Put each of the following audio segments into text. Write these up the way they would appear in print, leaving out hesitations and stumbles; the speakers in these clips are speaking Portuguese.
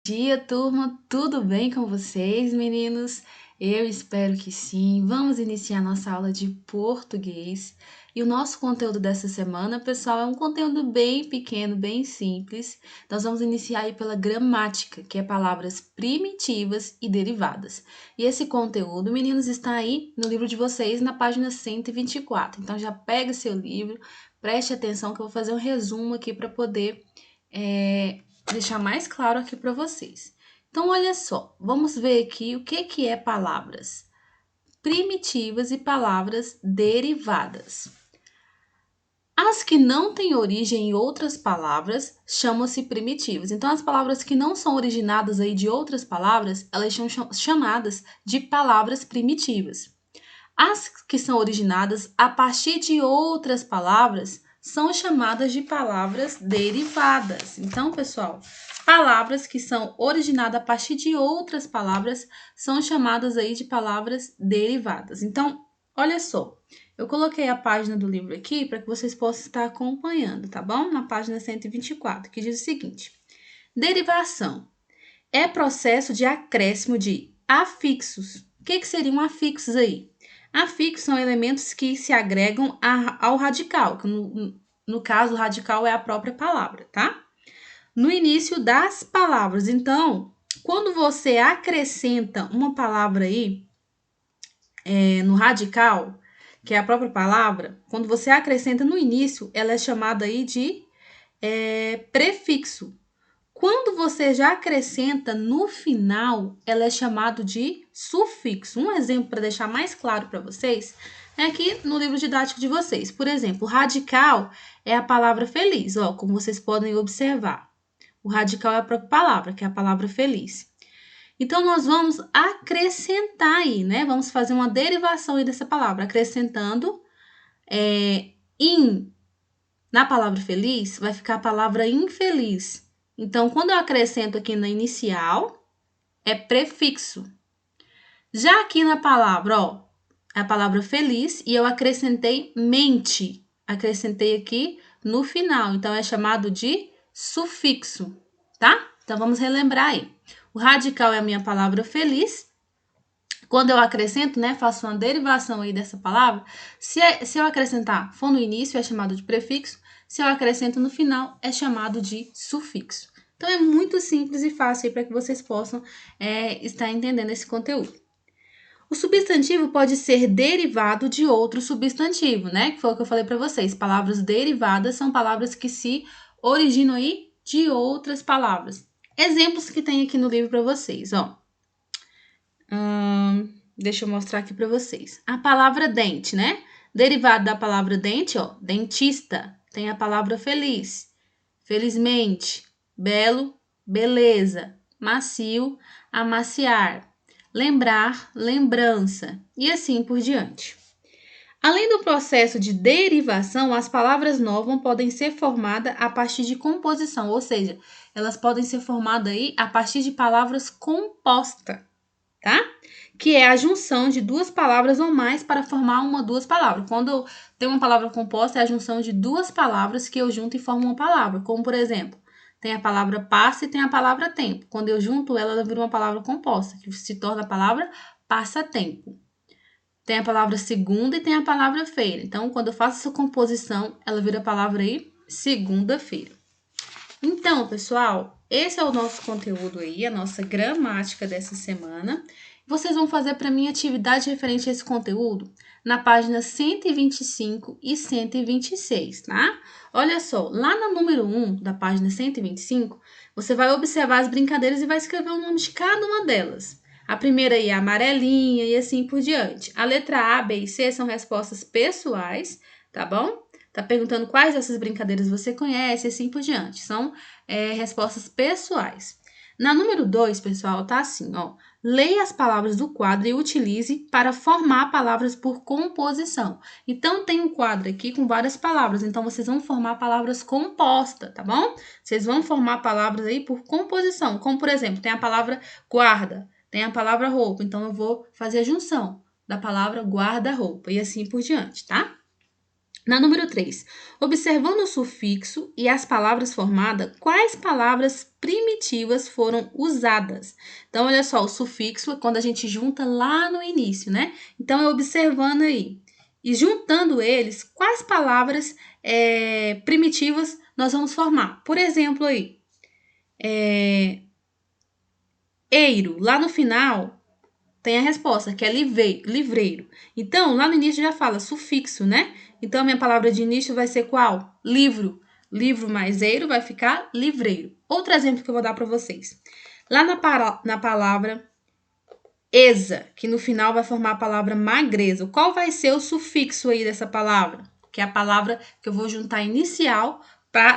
Dia, turma, tudo bem com vocês, meninos? Eu espero que sim. Vamos iniciar nossa aula de português. E o nosso conteúdo dessa semana, pessoal, é um conteúdo bem pequeno, bem simples. Nós vamos iniciar aí pela gramática, que é palavras primitivas e derivadas. E esse conteúdo, meninos, está aí no livro de vocês, na página 124. Então já pega seu livro, preste atenção que eu vou fazer um resumo aqui para poder deixar mais claro aqui para vocês. Então, olha só, vamos ver aqui o que é palavras primitivas e palavras derivadas. As que não têm origem em outras palavras chamam-se primitivas. Então, as palavras que não são originadas aí de outras palavras, elas são chamadas de palavras primitivas. As que são originadas a partir de outras palavras são chamadas de palavras derivadas. Então, pessoal, palavras que são originadas a partir de outras palavras são chamadas aí de palavras derivadas. Então, olha só, eu coloquei a página do livro aqui para que vocês possam estar acompanhando, tá bom? Na página 124, que diz o seguinte: derivação é processo de acréscimo de afixos. O que seriam afixos aí? Afixos são elementos que se agregam ao radical, que no caso o radical é a própria palavra, tá? No início das palavras. Então, quando você acrescenta uma palavra aí no radical, que é a própria palavra, quando você acrescenta no início, ela é chamada aí de prefixo. Quando você já acrescenta no final, ela é chamado de sufixo. Um exemplo para deixar mais claro para vocês é aqui no livro didático de vocês. Por exemplo, radical é a palavra feliz, ó, como vocês podem observar. O radical é a própria palavra, que é a palavra feliz. Então, nós vamos acrescentar aí, né? Vamos fazer uma derivação aí dessa palavra, acrescentando in. Na palavra feliz, vai ficar a palavra infeliz. Então, quando eu acrescento aqui na inicial, é prefixo. Já aqui na palavra, ó, a palavra feliz e eu acrescentei mente. Acrescentei aqui no final, então é chamado de sufixo, tá? Então, vamos relembrar aí. O radical é a minha palavra feliz. Quando eu acrescento, né, faço uma derivação aí dessa palavra, se eu acrescentar for no início, é chamado de prefixo. Se eu acrescento no final, é chamado de sufixo. Então, é muito simples e fácil para que vocês possam estar entendendo esse conteúdo. O substantivo pode ser derivado de outro substantivo, né? Que foi o que eu falei para vocês. Palavras derivadas são palavras que se originam aí de outras palavras. Exemplos que tem aqui no livro para vocês, ó. Deixa eu mostrar aqui para vocês. A palavra dente, né? Derivado da palavra dente, ó, dentista. Tem a palavra feliz, felizmente, belo, beleza, macio, amaciar, lembrar, lembrança e assim por diante. Além do processo de derivação, as palavras novas podem ser formadas a partir de composição, ou seja, elas podem ser formadas aí a partir de palavras compostas, tá? Que é a junção de duas palavras ou mais para formar duas palavras. Quando tem uma palavra composta, é a junção de duas palavras que eu junto e formo uma palavra. Como, por exemplo, tem a palavra passa e tem a palavra tempo. Quando eu junto ela vira uma palavra composta, que se torna a palavra passatempo. Tem a palavra segunda e tem a palavra feira. Então, quando eu faço essa composição, ela vira a palavra aí segunda-feira. Então, pessoal, esse é o nosso conteúdo aí, a nossa gramática dessa semana. Vocês vão fazer para mim atividade referente a esse conteúdo na página 125 e 126, tá? Olha só, lá no número 1 da página 125, você vai observar as brincadeiras e vai escrever o nome de cada uma delas. A primeira aí é amarelinha e assim por diante. A letra A, B e C são respostas pessoais, tá bom? Tá perguntando quais dessas brincadeiras você conhece e assim por diante. São respostas pessoais. Na número 2, pessoal, tá assim, ó. Leia as palavras do quadro e utilize para formar palavras por composição. Então, tem um quadro aqui com várias palavras. Então, vocês vão formar palavras compostas, tá bom? Vocês vão formar palavras aí por composição. Como, por exemplo, tem a palavra guarda, tem a palavra roupa. Então, eu vou fazer a junção da palavra guarda-roupa e assim por diante, tá? Na número 3, observando o sufixo e as palavras formadas, quais palavras primitivas foram usadas? Então, olha só, o sufixo é quando a gente junta lá no início, né? Então, é observando aí. E juntando eles, quais palavras primitivas nós vamos formar? Por exemplo, aí, eiro, lá no final, tem a resposta, que é livreiro. Então, lá no início já fala sufixo, né? Então, a minha palavra de início vai ser qual? Livro. Livro mais eiro vai ficar livreiro. Outro exemplo que eu vou dar para vocês. Lá na palavra esa, que no final vai formar a palavra magreza. Qual vai ser o sufixo aí dessa palavra? Que é a palavra que eu vou juntar inicial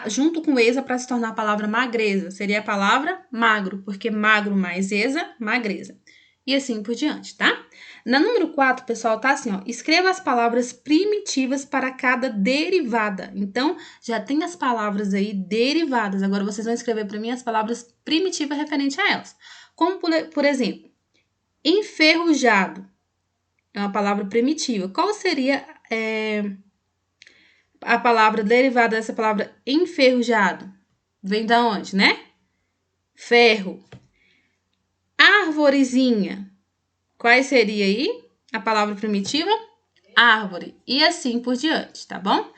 junto com esa para se tornar a palavra magreza. Seria a palavra magro, porque magro mais esa, magreza. E assim por diante, tá? Na número 4, pessoal, tá assim, ó. Escreva as palavras primitivas para cada derivada. Então, já tem as palavras aí derivadas. Agora, vocês vão escrever para mim as palavras primitivas referentes a elas. Como, por exemplo, enferrujado. É uma palavra primitiva. Qual seria a palavra derivada dessa palavra enferrujado? Vem da onde, né? Ferro. Arvorezinha. Qual seria aí a palavra primitiva? Árvore. E assim por diante, tá bom?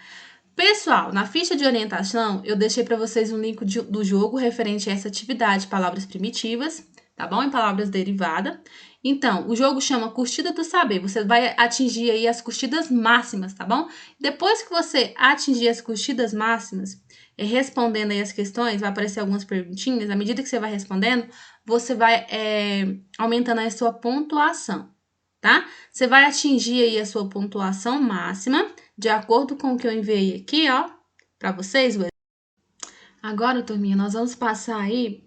Pessoal, na ficha de orientação, eu deixei para vocês um link do jogo referente a essa atividade, palavras primitivas, tá bom? Em palavras derivadas. Então, o jogo chama Curtida do Saber. Você vai atingir aí as curtidas máximas, tá bom? Depois que você atingir as curtidas máximas, respondendo aí as questões, vai aparecer algumas perguntinhas. À medida que você vai respondendo, você vai aumentando a sua pontuação, tá? Você vai atingir aí a sua pontuação máxima, de acordo com o que eu enviei aqui, ó, para vocês. Agora, turminha, nós vamos passar aí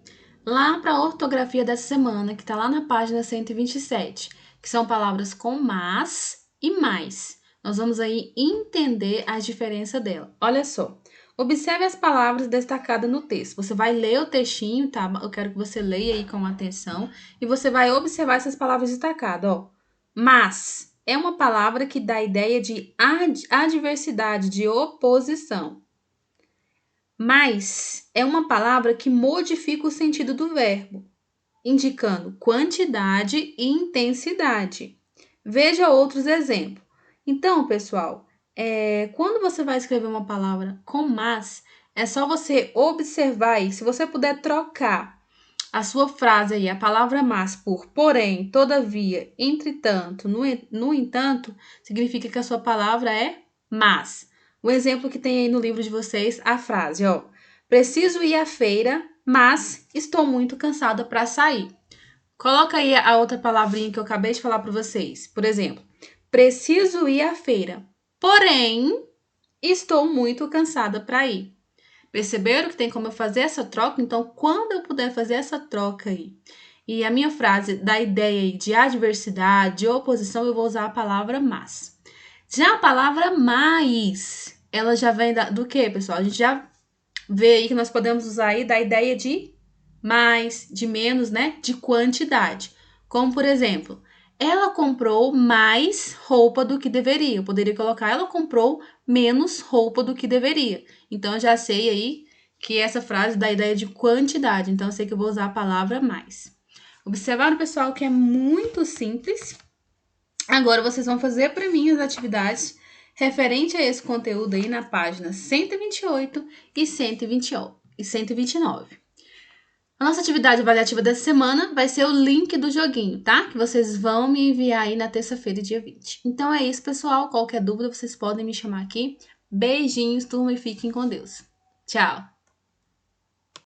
lá para a ortografia dessa semana, que está lá na página 127, que são palavras com mas e mais. Nós vamos aí entender a diferença dela. Olha só, observe as palavras destacadas no texto. Você vai ler o textinho, tá? Eu quero que você leia aí com atenção e você vai observar essas palavras destacadas, ó. Mas é uma palavra que dá a ideia de adversidade, de oposição. Mas é uma palavra que modifica o sentido do verbo, indicando quantidade e intensidade. Veja outros exemplos. Então, pessoal, quando você vai escrever uma palavra com mas, é só você observar aí. Se você puder trocar a sua frase aí, a palavra mas por porém, todavia, entretanto, no entanto, significa que a sua palavra é mas. O exemplo que tem aí no livro de vocês, a frase, ó. Preciso ir à feira, mas estou muito cansada para sair. Coloca aí a outra palavrinha que eu acabei de falar para vocês. Por exemplo, preciso ir à feira, porém estou muito cansada para ir. Perceberam que tem como eu fazer essa troca? Então, quando eu puder fazer essa troca aí, e a minha frase dá ideia aí de adversidade, de oposição, eu vou usar a palavra mas. Já a palavra mais, ela já vem do quê, pessoal? A gente já vê aí que nós podemos usar aí da ideia de mais, de menos, né? De quantidade. Como, por exemplo, ela comprou mais roupa do que deveria. Eu poderia colocar, ela comprou menos roupa do que deveria. Então, eu já sei aí que essa frase dá a ideia de quantidade. Então, eu sei que eu vou usar a palavra mais. Observaram, pessoal, que é muito simples. Agora, vocês vão fazer para mim as atividades referente a esse conteúdo aí na página 128 e 129. A nossa atividade avaliativa dessa semana vai ser o link do joguinho, tá? Que vocês vão me enviar aí na terça-feira, dia 20. Então é isso, pessoal. Qualquer dúvida, vocês podem me chamar aqui. Beijinhos, turma, e fiquem com Deus. Tchau!